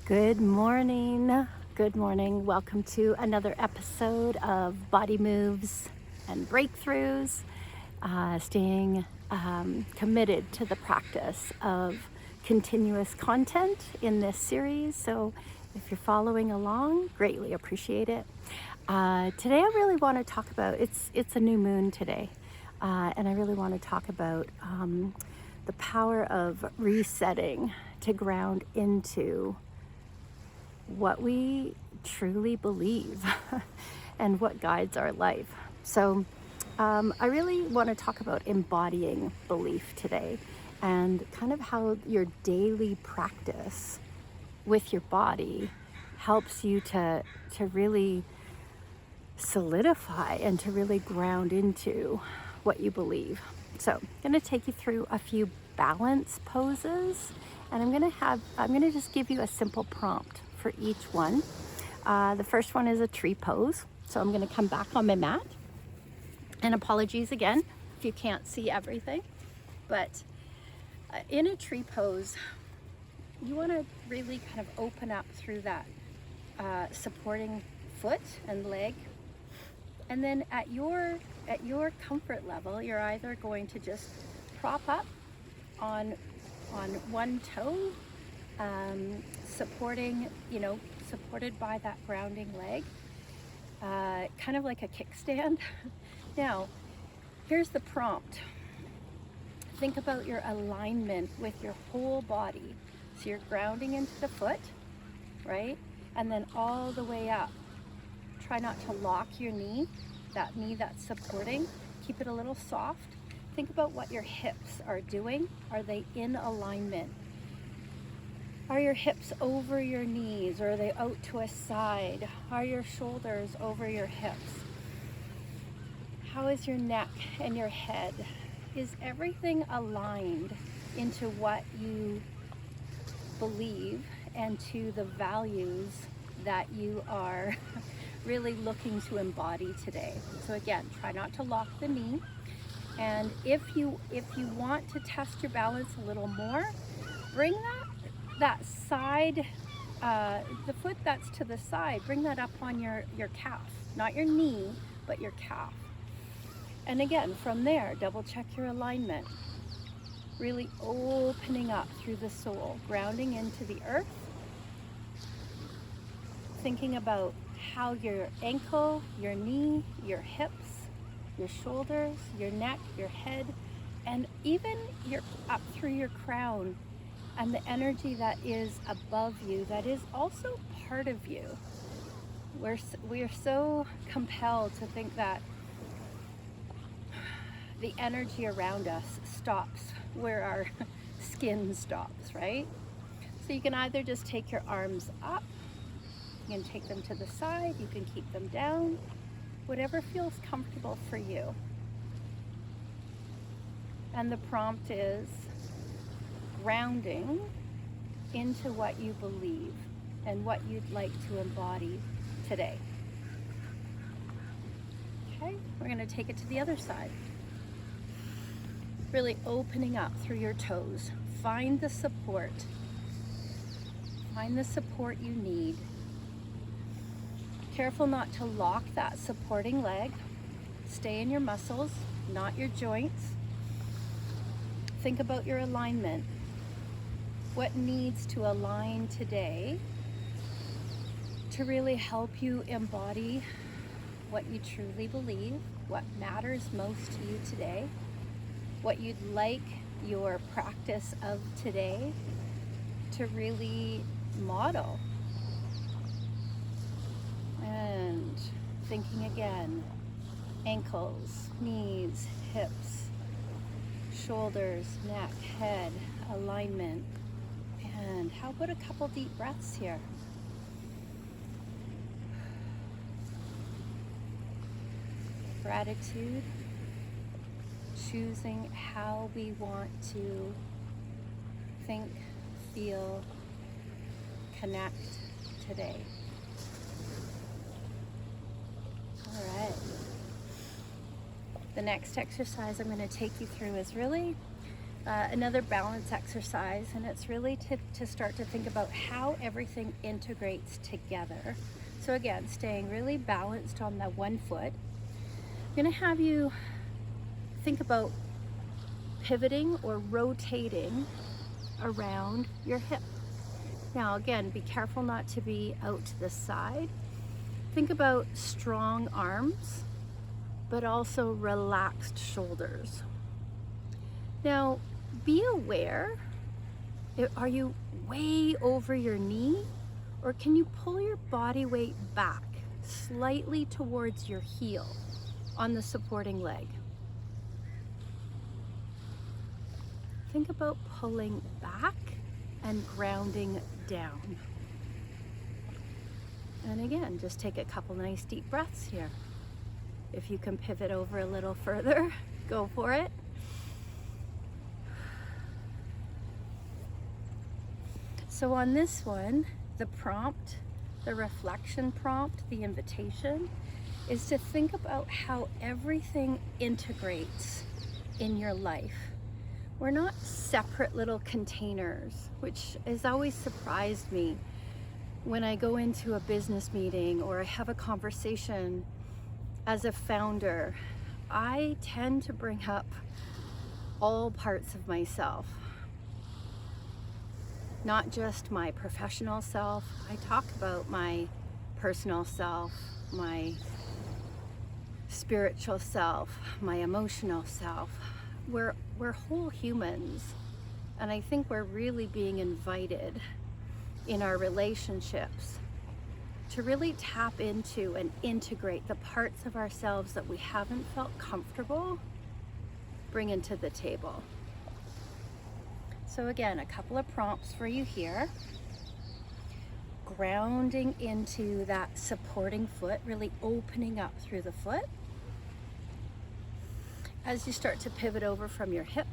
Good morning. Good morning. Welcome to another episode of BodyMoves and BreakThroughs. Staying committed to the practice of continuous content in this series. So if you're following along, greatly appreciate it. Today I really want to talk about, it's a new moon today. And I really want to talk about the power of resetting to ground into what we truly believe and what guides our life. So I really want to talk about embodying belief today and kind of how your daily practice with your body helps you to really solidify and to really ground into what you believe. So I'm going to take you through a few balance poses, and I'm going to just give you a simple prompt for each one. The first one is a tree pose. So I'm going to come back on my mat, and apologies again if you can't see everything, but in a tree pose, you want to really kind of open up through that supporting foot and leg. And then at your comfort level, you're either going to just prop up on one toe, supported by that grounding leg, kind of like a kickstand. Now, here's the prompt. Think about your alignment with your whole body. So you're grounding into the foot, right? And then all the way up. Try not to lock your knee, that knee that's supporting. Keep it a little soft. Think about what your hips are doing. Are they in alignment? Are your hips over your knees, or are they out to a side? Are your shoulders over your hips? How is your neck and your head? Is everything aligned into what you believe and to the values that you are really looking to embody today? So again, try not to lock the knee. And if you want to test your balance a little more, bring that side, the foot that's to the side, bring that up on your calf, not your knee, but your calf. And again, from there, double check your alignment. Really opening up through the soul, grounding into the earth. Thinking about how your ankle, your knee, your hips, your shoulders, your neck, your head, and even up through your crown, and the energy that is above you, that is also part of you. We are so compelled to think that the energy around us stops where our skin stops, right? So you can either just take your arms up, you can take them to the side, you can keep them down, whatever feels comfortable for you. And the prompt is grounding into what you believe and what you'd like to embody today. Okay, we're going to take it to the other side. Really opening up through your toes. Find the support. Find the support you need. Careful not to lock that supporting leg. Stay in your muscles, not your joints. Think about your alignment. What needs to align today to really help you embody what you truly believe, what matters most to you today, what you'd like your practice of today to really model. And thinking again, ankles, knees, hips, shoulders, neck, head, alignment. And how about a couple deep breaths here? Gratitude, choosing how we want to think, feel, connect today. All right. The next exercise I'm going to take you through is really another balance exercise, and it's really to start to think about how everything integrates together. So again, staying really balanced on that one foot. I'm going to have you think about pivoting or rotating around your hip. Now again, be careful not to be out to the side. Think about strong arms, but also relaxed shoulders. Now, be aware, are you way over your knee, or can you pull your body weight back slightly towards your heel on the supporting leg? Think about pulling back and grounding down. And again, just take a couple nice deep breaths here. If you can pivot over a little further, go for it. So on this one, the prompt, the reflection prompt, the invitation is to think about how everything integrates in your life. We're not separate little containers, which has always surprised me when I go into a business meeting or I have a conversation as a founder. I tend to bring up all parts of myself, not just my professional self. I talk about my personal self, my spiritual self, my emotional self. We're whole humans, and I think we're really being invited in our relationships to really tap into and integrate the parts of ourselves that we haven't felt comfortable bringing to the table. So again, a couple of prompts for you here. Grounding into that supporting foot, really opening up through the foot. As you start to pivot over from your hip,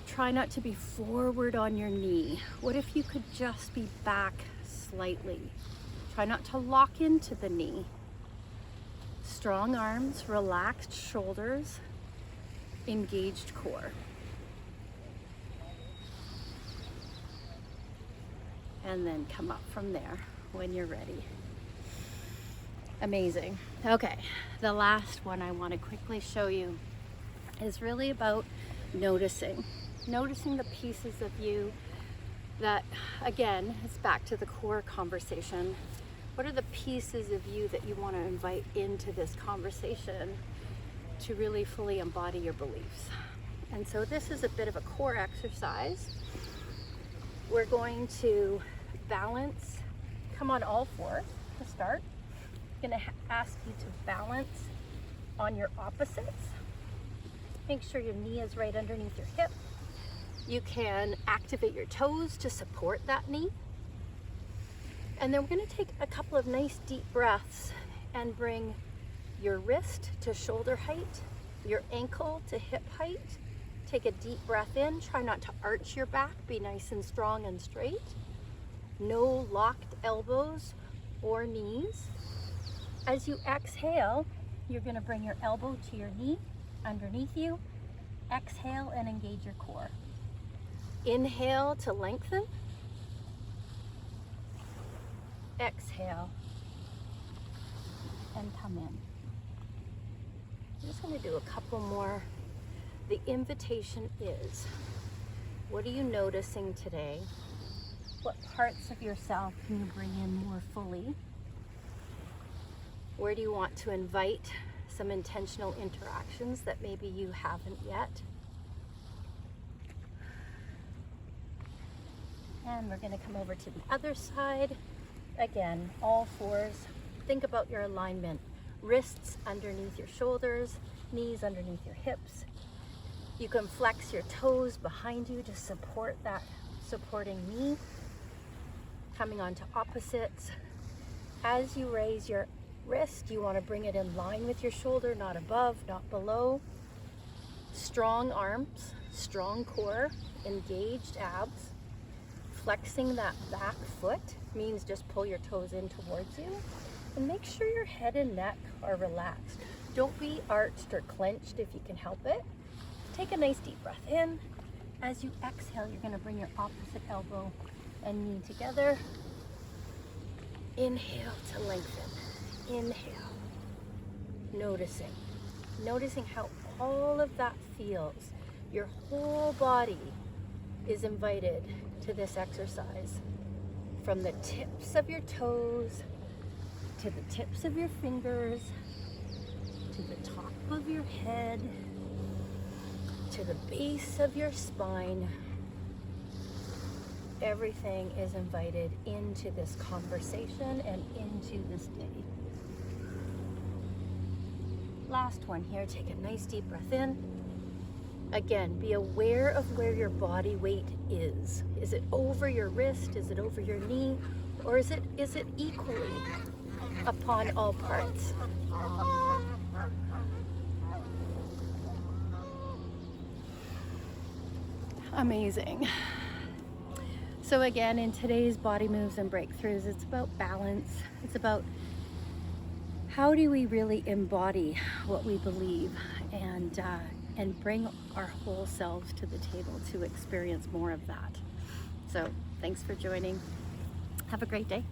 try not to be forward on your knee. What if you could just be back slightly? Try not to lock into the knee. Strong arms, relaxed shoulders, engaged core. And then come up from there when you're ready. Amazing. Okay, the last one I want to quickly show you is really about noticing the pieces of you that, again, it's back to the core conversation. What are the pieces of you that you want to invite into this conversation to really fully embody your beliefs? And so this is a bit of a core exercise. We're going to balance, come on all fours to start. I'm going to ask you to balance on your opposites. Make sure your knee is right underneath your hip. You can activate your toes to support that knee. And then we're going to take a couple of nice deep breaths and bring your wrist to shoulder height, your ankle to hip height. Take a deep breath in. Try not to arch your back. Be nice and strong and straight. No locked elbows or knees. As you exhale, you're going to bring your elbow to your knee underneath you. Exhale and engage your core. Inhale to lengthen. Exhale and come in. I'm just going to do a couple more. The invitation is, what are you noticing today? What parts of yourself can you bring in more fully? Where do you want to invite some intentional interactions that maybe you haven't yet? And we're going to come over to the other side. Again, all fours. Think about your alignment. Wrists underneath your shoulders, knees underneath your hips. You can flex your toes behind you to support that supporting knee. Coming onto opposites. As you raise your wrist, you want to bring it in line with your shoulder, not above, not below. Strong arms, strong core, engaged abs. Flexing that back foot means just pull your toes in towards you. And make sure your head and neck are relaxed. Don't be arched or clenched if you can help it. take a nice deep breath in. As you exhale, you're gonna bring your opposite elbow and knee together. Inhale to lengthen. Inhale. Noticing how all of that feels. Your whole body is invited to this exercise. From the tips of your toes, to the tips of your fingers, to the top of your head, to the base of your spine. Everything is invited into this conversation and into this day. Last one here, take a nice deep breath in. Again, be aware of where your body weight is. Is it over your wrist? Is it over your knee? Or is it equally upon all parts? Amazing. So again, in today's Body Moves and Breakthroughs, it's about balance. It's about how do we really embody what we believe and bring our whole selves to the table to experience more of that. So thanks for joining. Have a great day.